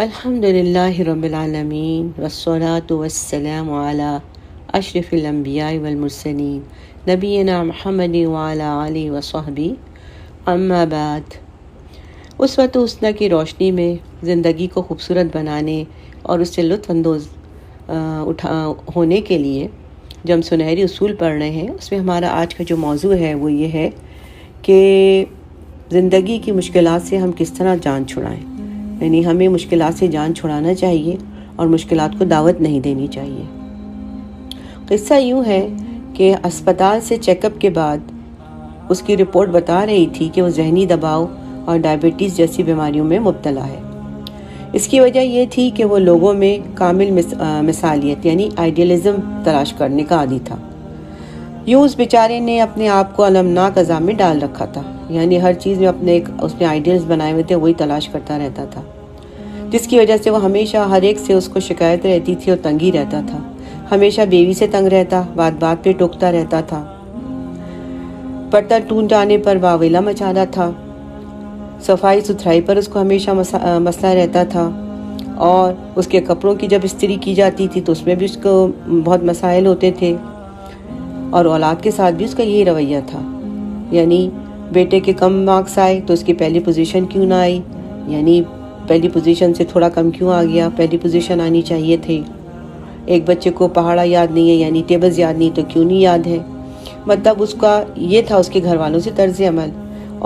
الحمدللہ رب العالمین والصلاة والسلام علی اشرف الانبیاء والمرسلین نبینا محمد وعلی آلہ وصحبہ اما بعد۔ اسوۃ حسنہ کی روشنی میں زندگی کو خوبصورت بنانے اور اس سے لطف اندوز ہونے کے لیے جو ہم سنہری اصول پڑھ رہے ہیں، اس میں ہمارا آج کا جو موضوع ہے وہ یہ ہے کہ زندگی کی مشکلات سے ہم کس طرح جان چھڑائیں، یعنی ہمیں مشکلات سے جان چھڑانا چاہیے اور مشکلات کو دعوت نہیں دینی چاہیے۔ قصہ یوں ہے کہ اسپتال سے چیک اپ کے بعد اس کی رپورٹ بتا رہی تھی کہ وہ ذہنی دباؤ اور ڈائبٹیز جیسی بیماریوں میں مبتلا ہے۔ اس کی وجہ یہ تھی کہ وہ لوگوں میں کامل مثالیت یعنی آئیڈیلزم تلاش کرنے کا عادی تھا۔ یوں اس بیچارے نے اپنے آپ کو المناک عذاب میں ڈال رکھا تھا، یعنی ہر چیز میں اس نے آئیڈیلز بنائے ہوئے تھے، وہی تلاش کرتا رہتا تھا، جس کی وجہ سے وہ ہمیشہ ہر ایک سے اس کو شکایت رہتی تھی اور تنگی رہتا تھا۔ ہمیشہ بیوی سے تنگ رہتا، بات بات پہ ٹوکتا رہتا تھا، برتن ٹوٹ جانے پر واویلا مچاتا تھا، صفائی ستھرائی پر اس کو ہمیشہ مسئلہ رہتا تھا، اور اس کے کپڑوں کی جب استری کی جاتی تھی تو اس میں بھی اس کو بہت مسائل ہوتے تھے، اور اولاد کے ساتھ بھی اس کا یہی رویہ تھا، یعنی بیٹے کے کم مارکس آئے تو اس کی پہلی پوزیشن کیوں نہ آئی، یعنی پہلی پوزیشن سے تھوڑا کم کیوں آ گیا، پہلی پوزیشن آنی چاہیے تھی۔ ایک بچے کو پہاڑا یاد نہیں ہے، یعنی ٹیبلز یاد نہیں تو کیوں نہیں یاد ہے، مطلب اس کا یہ تھا اس کے گھر والوں سے طرز عمل،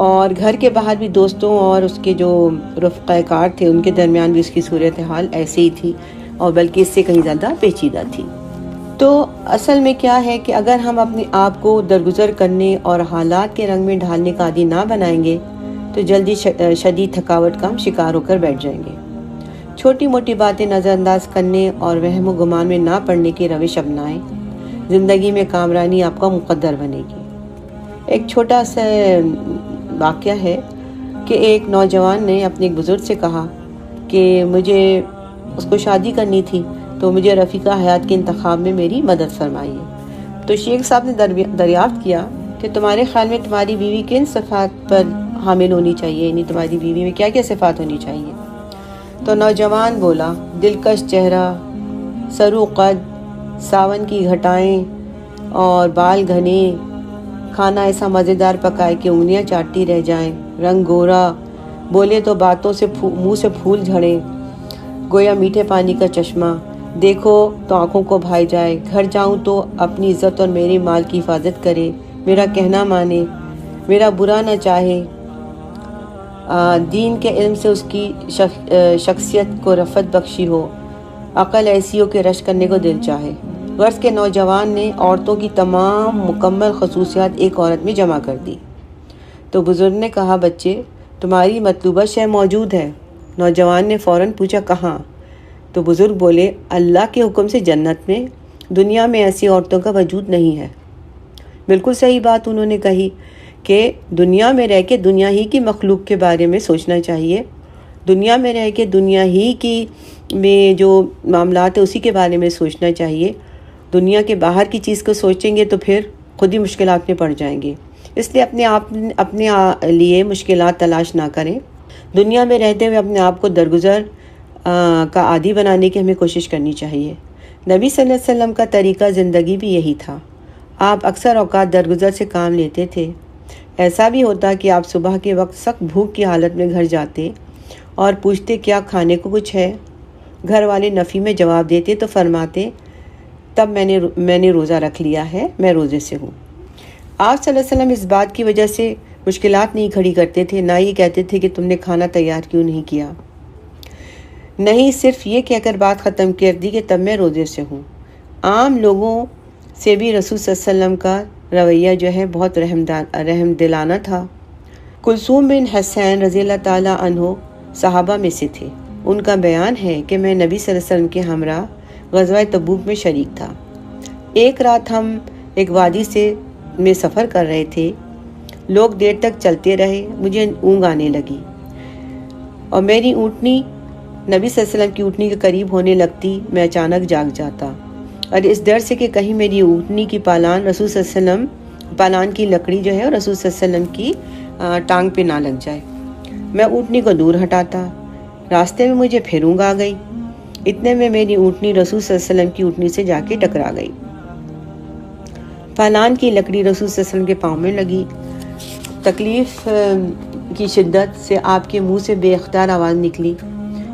اور گھر کے باہر بھی دوستوں اور اس کے جو رفقۂ کار تھے ان کے درمیان بھی اس کی صورتحال ایسے ہی تھی، اور بلکہ اس سے کہیں زیادہ پیچیدہ تھی۔ تو اصل میں کیا ہے کہ اگر ہم اپنے آپ کو درگزر کرنے اور حالات کے رنگ میں ڈھالنے کا عادی نہ بنائیں گے تو جلدی شدید تھکاوٹ کا ہم شکار ہو کر بیٹھ جائیں گے۔ چھوٹی موٹی باتیں نظر انداز کرنے اور وہم و گمان میں نہ پڑنے کی روش اپنائیں، زندگی میں کامرانی آپ کا مقدر بنے گی۔ ایک چھوٹا سا واقعہ ہے کہ ایک نوجوان نے اپنے ایک بزرگ سے کہا کہ مجھے اس کو شادی کرنی تھی تو مجھے رفیقہ حیات کے انتخاب میں میری مدد فرمائیے۔ تو شیخ صاحب نے دریافت کیا کہ تمہارے خیال میں تمہاری بیوی کن صفات پر حامل ہونی چاہیے، یعنی تمہاری بیوی میں کیا کیا صفات ہونی چاہیے؟ تو نوجوان بولا، دلکش چہرہ، سرو قد، ساون کی گھٹائیں اور بال گھنے، کھانا ایسا مزیدار پکائے کہ انگلیاں چاٹتی رہ جائیں، رنگ گورا، بولے تو باتوں سے منہ سے پھول جھڑے، گویا میٹھے پانی کا چشمہ، دیکھو تو آنکھوں کو بھائی جائے، گھر جاؤں تو اپنی عزت اور میرے مال کی حفاظت کرے، میرا کہنا مانے، میرا برا نہ چاہے، دین کے علم سے اس کی شخصیت کو رفعت بخشی ہو، عقل ایسی ہو کہ رشک کرنے کو دل چاہے۔ غرض کے نوجوان نے عورتوں کی تمام مکمل خصوصیات ایک عورت میں جمع کر دی۔ تو بزرگ نے کہا، بچے تمہاری مطلوبہ شے موجود ہے۔ نوجوان نے فوراً پوچھا، کہاں؟ تو بزرگ بولے، اللہ کے حکم سے جنت میں، دنیا میں ایسی عورتوں کا وجود نہیں ہے۔ بالکل صحیح بات انہوں نے کہی کہ دنیا میں رہ کے دنیا ہی کی مخلوق کے بارے میں سوچنا چاہیے، دنیا میں رہ کے دنیا ہی کی میں جو معاملات ہیں اسی کے بارے میں سوچنا چاہیے۔ دنیا کے باہر کی چیز کو سوچیں گے تو پھر خود ہی مشکلات میں پڑ جائیں گے، اس لیے اپنے لیے مشکلات تلاش نہ کریں۔ دنیا میں رہتے ہوئے اپنے آپ کو درگزر کا عادی بنانے کی ہمیں کوشش کرنی چاہیے۔ نبی صلی اللہ علیہ وسلم کا طریقہ زندگی بھی یہی تھا۔ آپ اکثر اوقات درگزر سے کام لیتے تھے۔ ایسا بھی ہوتا کہ آپ صبح کے وقت سخت بھوک کی حالت میں گھر جاتے اور پوچھتے کیا کھانے کو کچھ ہے؟ گھر والے نفی میں جواب دیتے تو فرماتے، تب میں نے روزہ رکھ لیا ہے، میں روزے سے ہوں۔ آپ صلی اللہ علیہ وسلم اس بات کی وجہ سے مشکلات نہیں کھڑی کرتے تھے، نہ یہ کہتے تھے کہ تم نے کھانا تیار کیوں نہیں کیا، نہیں صرف یہ کہہ کر بات ختم کر دی کہ تب میں روزے سے ہوں۔ عام لوگوں سے بھی رسول صلی اللہ علیہ وسلم کا رویہ جو ہے بہت رحم دلانہ تھا۔ کلثوم بن حسین رضی اللہ تعالیٰ عنہ صحابہ میں سے تھے۔ ان کا بیان ہے کہ میں نبی صلی اللہ علیہ وسلم کے ہمراہ غزوہ تبوک میں شریک تھا۔ ایک رات ہم ایک وادی میں سفر کر رہے تھے، لوگ دیر تک چلتے رہے، مجھے اونگ آنے لگی اور میری اونٹنی نبی صلی اللہ علیہ وسلم کی اونٹنی کے قریب ہونے لگتی، میں اچانک جاگ جاتا، اور اس ڈر سے کہ کہیں میری اونٹنی کی پالان رسول صلی اللہ علیہ وسلم پالان کی لکڑی جو ہے رسول صلی اللہ علیہ وسلم کی ٹانگ پہ نہ لگ جائے۔ میں اونٹنی کو دور ہٹاتا، راستے میں مجھے پھر اونگ آ گئی۔ اتنے میں میری اونٹنی رسول صلی اللہ علیہ وسلم کی اونٹنی سے جا کے ٹکرا گئی۔ پالان کی لکڑی رسول صلی اللہ علیہ وسلم کے پاؤں میں لگی۔ تکلیف کی شدت سے آپ کے منہ سے بے اختیار آواز نکلی۔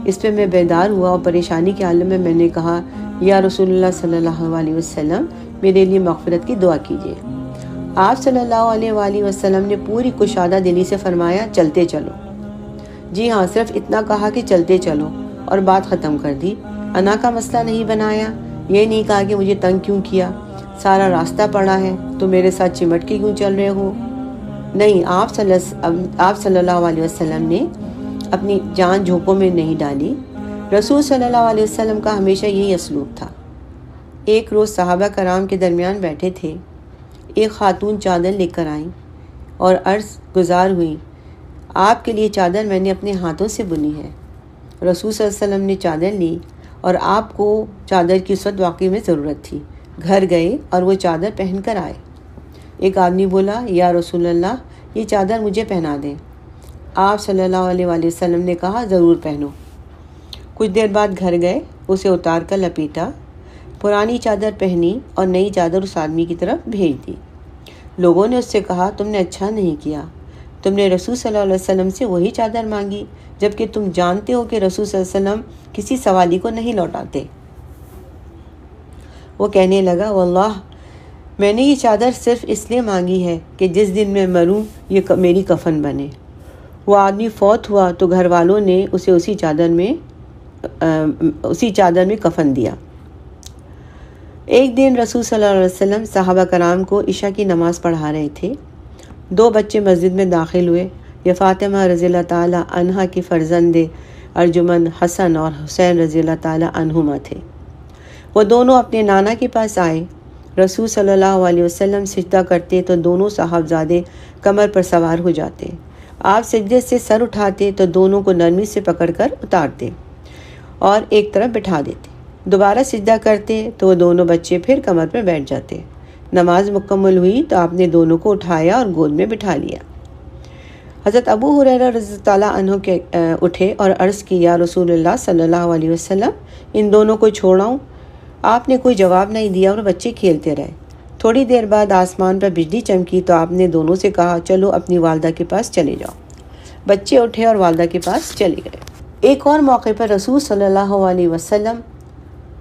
اس پہ میں بیدار ہوا اور پریشانی کے عالم میں نے کہا، یا رسول اللہ صلی اللہ علیہ وسلم، میرے لیے مغفرت کی دعا کیجیے۔ آپ صلی اللہ علیہ وآلہ وسلم نے پوری کشادہ دلی سے فرمایا، چلتے چلو۔ جی ہاں، صرف اتنا کہا کہ چلتے چلو اور بات ختم کر دی۔ انا کا مسئلہ نہیں بنایا، یہ نہیں کہا کہ مجھے تنگ کیوں کیا، سارا راستہ پڑا ہے تو میرے ساتھ چمٹ کے کیوں چل رہے ہو۔ نہیں، آپ صلی اللہ علیہ وسلم نے اپنی جان جھونکوں میں نہیں ڈالی۔ رسول صلی اللہ علیہ وسلم کا ہمیشہ یہی اسلوب تھا۔ ایک روز صحابہ کرام کے درمیان بیٹھے تھے، ایک خاتون چادر لے کر آئیں اور عرض گزار ہوئی، آپ کے لیے چادر میں نے اپنے ہاتھوں سے بنی ہے۔ رسول صلی اللہ علیہ وسلم نے چادر لی اور آپ کو چادر کی اس وقت واقعی میں ضرورت تھی۔ گھر گئے اور وہ چادر پہن کر آئے۔ ایک آدمی بولا، یا رسول اللہ، یہ چادر مجھے پہنا دیں۔ آپ صلی اللہ علیہ وآلہ وسلم نے کہا، ضرور پہنو۔ کچھ دیر بعد گھر گئے، اسے اتار کر لپیٹا، پرانی چادر پہنی اور نئی چادر اس آدمی کی طرف بھیج دی۔ لوگوں نے اس سے کہا، تم نے اچھا نہیں کیا، تم نے رسول صلی اللہ علیہ وسلم سے وہی چادر مانگی، جبکہ تم جانتے ہو کہ رسول صلی اللہ علیہ وسلم کسی سوالی کو نہیں لوٹاتے۔ وہ کہنے لگا، واللہ میں نے یہ چادر صرف اس لیے مانگی ہے کہ جس دن میں مروں یہ میری کفن بنے۔ وہ آدمی فوت ہوا تو گھر والوں نے اسے اسی چادر میں کفن دیا۔ ایک دن رسول صلی اللہ علیہ وسلم صحابہ کرام کو عشاء کی نماز پڑھا رہے تھے۔ دو بچے مسجد میں داخل ہوئے۔ یہ فاطمہ رضی اللہ تعالی عنہا کی فرزند ارجمن حسن اور حسین رضی اللہ تعالی عنہما تھے۔ وہ دونوں اپنے نانا کے پاس آئے۔ رسول صلی اللہ علیہ وسلم سجدہ کرتے تو دونوں صاحبزادے کمر پر سوار ہو جاتے۔ آپ سجدے سے سر اٹھاتے تو دونوں کو نرمی سے پکڑ کر اتارتے اور ایک طرف بٹھا دیتے۔ دوبارہ سجدہ کرتے تو وہ دونوں بچے پھر کمر پر بیٹھ جاتے۔ نماز مکمل ہوئی تو آپ نے دونوں کو اٹھایا اور گود میں بٹھا لیا۔ حضرت ابو ہریرہ رضی اللہ عنہ کے اٹھے اور عرض کی، یا رسول اللہ صلی اللہ علیہ وسلم، ان دونوں کو چھوڑاؤں؟ آپ نے کوئی جواب نہیں دیا اور بچے کھیلتے رہے۔ تھوڑی دیر بعد آسمان پر بجلی چمکی تو آپ نے دونوں سے کہا، چلو اپنی والدہ کے پاس چلے جاؤ۔ بچے اٹھے اور والدہ کے پاس چلے گئے۔ ایک اور موقع پر رسول صلی اللہ علیہ وسلم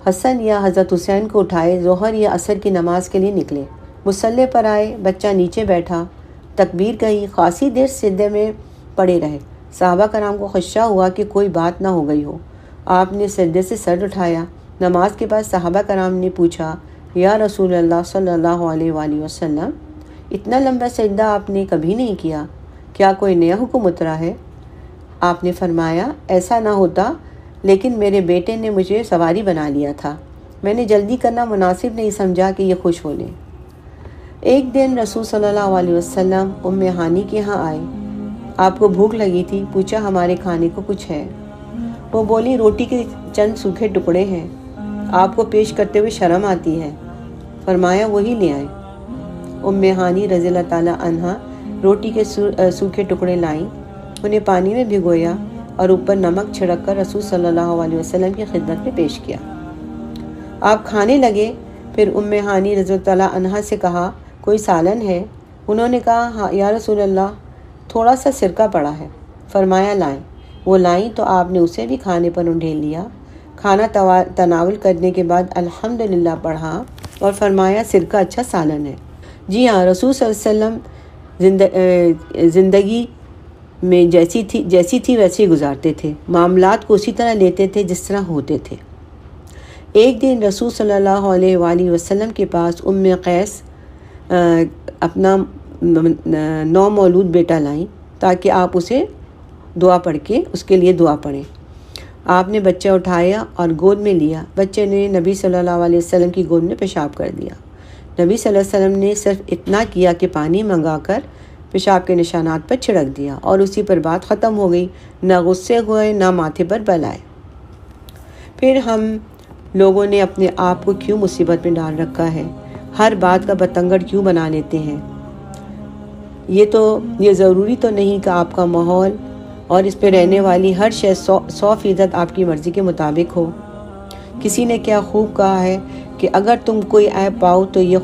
حسن یا حضرت حسین کو اٹھائے ظہر یا عصر کی نماز کے لیے نکلے۔ مصلی پر آئے، بچہ نیچے بیٹھا، تکبیر کہی، خاصی دیر سجدے میں پڑے رہے۔ صحابہ کرام کو خدشہ ہوا کہ کوئی بات نہ ہو گئی ہو۔ آپ نے سجدے سے سر اٹھایا۔ نماز کے بعد صحابہ کرام نے پوچھا، یا رسول اللہ صلی اللہ علیہ وآلہ وسلم، اتنا لمبا سجدہ آپ نے کبھی نہیں کیا، کیا کوئی نیا حکم اترا ہے؟ آپ نے فرمایا، ایسا نہ ہوتا، لیکن میرے بیٹے نے مجھے سواری بنا لیا تھا، میں نے جلدی کرنا مناسب نہیں سمجھا کہ یہ خوش ہو لیں۔ ایک دن رسول صلی اللہ علیہ وسلم ام ہانی کے ہاں آئے۔ آپ کو بھوک لگی تھی، پوچھا ہمارے کھانے کو کچھ ہے؟ وہ بولی، روٹی کے چند سوکھے ٹکڑے ہیں، آپ کو پیش کرتے ہوئے شرم آتی ہے۔ فرمایا وہی لے آئیں۔ ام ہانی رضی اللہ تعالی عنہا روٹی کے سوکھے ٹکڑے لائیں، انہیں پانی میں بھگویا اور اوپر نمک چھڑک کر رسول صلی اللہ علیہ وسلم کی خدمت میں پیش کیا۔ آپ کھانے لگے، پھر ام ہانی رضی اللہ تعالی عنہا سے کہا، کوئی سالن ہے؟ انہوں نے کہا، ہاں یا رسول اللہ، تھوڑا سا سرکہ پڑا ہے۔ فرمایا لائیں۔ وہ لائیں تو آپ نے اسے بھی کھانے پر انڈھیل لیا۔ کھانا تناول کرنے کے بعد الحمدللہ پڑھا اور فرمایا، سرکہ اچھا سالن ہے۔ جی ہاں، رسول صلی اللہ علیہ وسلم زندگی میں جیسی تھی ویسے گزارتے تھے، معاملات کو اسی طرح لیتے تھے جس طرح ہوتے تھے۔ ایک دن رسول صلی اللہ علیہ وآلہ وسلم کے پاس ام قیس اپنا نو مولود بیٹا لائیں تاکہ آپ اسے دعا پڑھ کے اس کے لیے دعا پڑھیں۔ آپ نے بچہ اٹھایا اور گود میں لیا۔ بچے نے نبی صلی اللہ علیہ وسلم کی گود میں پیشاب کر دیا۔ نبی صلی اللہ علیہ وسلم نے صرف اتنا کیا کہ پانی منگا کر پیشاب کے نشانات پر چھڑک دیا اور اسی پر بات ختم ہو گئی، نہ غصے ہوئے نہ ماتھے پر بل آئے۔ پھر ہم لوگوں نے اپنے آپ کو کیوں مصیبت میں ڈال رکھا ہے، ہر بات کا بتنگڑ کیوں بنا لیتے ہیں؟ یہ ضروری تو نہیں کہ آپ کا ماحول اور اس پہ رہنے والی ہر شے 100% آپ کی مرضی کے مطابق ہو۔ کسی نے کیا خوب کہا ہے کہ اگر تم کوئی عیب پاؤ تو یہ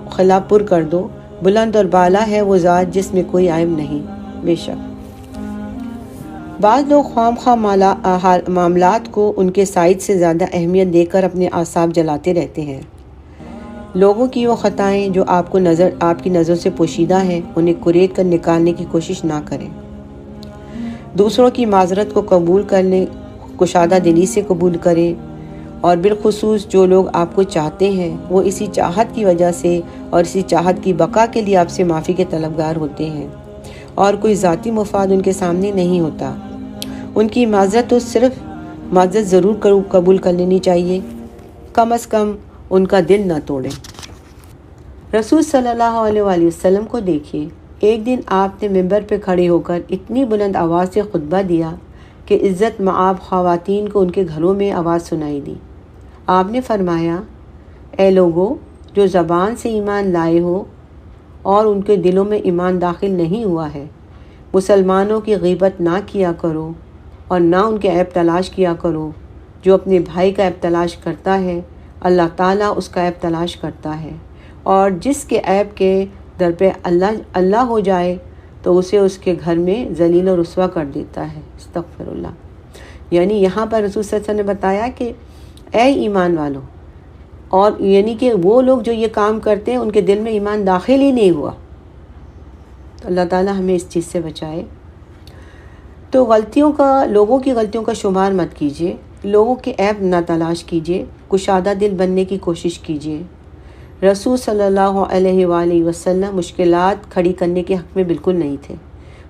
خلا پر کر دو، بلند اور بالا ہے وہ ذات جس میں کوئی عیب نہیں۔ بے شک بعض لوگ خواہ خواہ معاملات کو ان کے سائز سے زیادہ اہمیت دے کر اپنے اعصاب جلاتے رہتے ہیں۔ لوگوں کی وہ خطائیں جو آپ کی نظر سے پوشیدہ ہیں انہیں کریٹ کر نکالنے کی کوشش نہ کریں۔ دوسروں کی معذرت کو قبول کرنے، کشادہ دلی سے قبول کریں، اور بالخصوص جو لوگ آپ کو چاہتے ہیں وہ اسی چاہت کی وجہ سے اور اسی چاہت کی بقا کے لیے آپ سے معافی کے طلبگار ہوتے ہیں، اور کوئی ذاتی مفاد ان کے سامنے نہیں ہوتا۔ ان کی معذرت تو صرف معذرت ضرور قبول کر لینی چاہیے، کم از کم ان کا دل نہ توڑیں۔ رسول صلی اللہ علیہ وآلہ وسلم کو دیکھیے، ایک دن آپ نے منبر پہ کھڑے ہو کر اتنی بلند آواز سے خطبہ دیا کہ عزت مآب خواتین کو ان کے گھروں میں آواز سنائی دی۔ آپ نے فرمایا، اے لوگو جو زبان سے ایمان لائے ہو اور ان کے دلوں میں ایمان داخل نہیں ہوا ہے، مسلمانوں کی غیبت نہ کیا کرو اور نہ ان کے عیب تلاش کیا کرو۔ جو اپنے بھائی کا عیب تلاش کرتا ہے اللہ تعالیٰ اس کا عیب تلاش کرتا ہے، اور جس کے عیب کے در پہ اللہ ہو جائے تو اسے اس کے گھر میں ذلیل و رسوا کر دیتا ہے۔ استغفر اللہ۔ یعنی یہاں پر رسول صلی اللہ علیہ وسلم نے بتایا کہ اے ایمان والو، اور یعنی کہ وہ لوگ جو یہ کام کرتے ہیں ان کے دل میں ایمان داخل ہی نہیں ہوا۔ تو اللہ تعالیٰ ہمیں اس چیز سے بچائے۔ تو لوگوں کی غلطیوں کا شمار مت کیجیے، لوگوں کے عیب نہ تلاش کیجیے، کشادہ دل بننے کی کوشش کیجیے۔ رسول صلی اللہ علیہ وآلہ وسلم مشکلات کھڑی کرنے کے حق میں بالکل نہیں تھے۔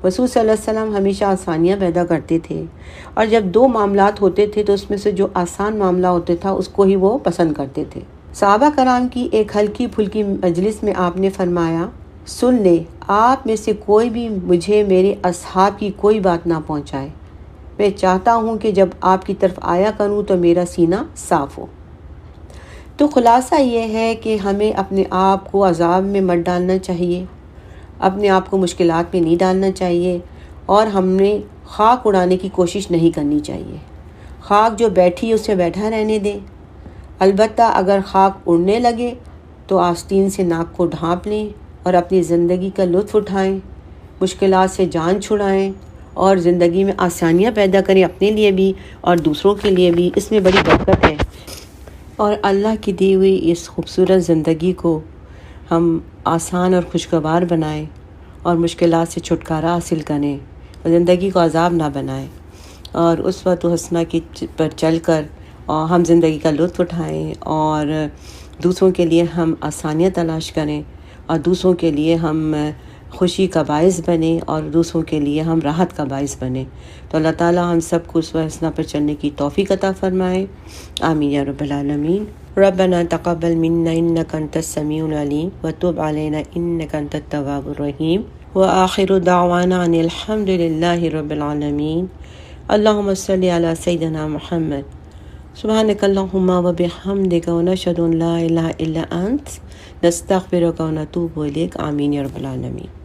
رسول صلی اللہ علیہ وسلم ہمیشہ آسانیاں پیدا کرتے تھے، اور جب دو معاملات ہوتے تھے تو اس میں سے جو آسان معاملہ ہوتا تھا اس کو ہی وہ پسند کرتے تھے۔ صحابہ کرام کی ایک ہلکی پھلکی مجلس میں آپ نے فرمایا، سن لے، آپ میں سے کوئی بھی مجھے میرے اصحاب کی کوئی بات نہ پہنچائے۔ میں چاہتا ہوں کہ جب آپ کی طرف آیا کروں تو میرا سینہ صاف ہو۔ تو خلاصہ یہ ہے کہ ہمیں اپنے آپ کو عذاب میں مت ڈالنا چاہیے، اپنے آپ کو مشکلات میں نہیں ڈالنا چاہیے، اور ہم نے خاک اڑانے کی کوشش نہیں کرنی چاہیے۔ خاک جو بیٹھی اسے بیٹھا رہنے دیں۔ البتہ اگر خاک اڑنے لگے تو آستین سے ناک کو ڈھانپ لیں اور اپنی زندگی کا لطف اٹھائیں، مشکلات سے جان چھڑائیں اور زندگی میں آسانیاں پیدا کریں، اپنے لیے بھی اور دوسروں کے لیے بھی۔ اس میں بڑی برکت ہے، اور اللہ کی دی ہوئی اس خوبصورت زندگی کو ہم آسان اور خوشگوار بنائیں اور مشکلات سے چھٹکارا حاصل کریں، اور زندگی کو عذاب نہ بنائیں، اور اس وقت حسنہ کی پر چل کر ہم زندگی کا لطف اٹھائیں، اور دوسروں کے لیے ہم آسانیاں تلاش کریں، اور دوسروں کے لیے ہم خوشی کا باعث بنیں، اور دوسروں کے لیے ہم راحت کا باعث بنیں۔ تو اللہ تعالیٰ ہم سب کو اس حسنہ پر چلنے کی توفیق عطا فرمائے، آمین یا رب العالمین۔ ربنا تقبل منا انک انت السمیع العلیم وتب علینا انک انت التواب الرحیم، وآخر دعوانا ان الحمد للہ رب العالمین۔ اللہم صلی علی سیدنا محمد۔ سبحانک اللہم وبحمدک ونشہد ان لا الہ الا انت نستغفرک ونتوب الیک، آمین یا رب العالمین۔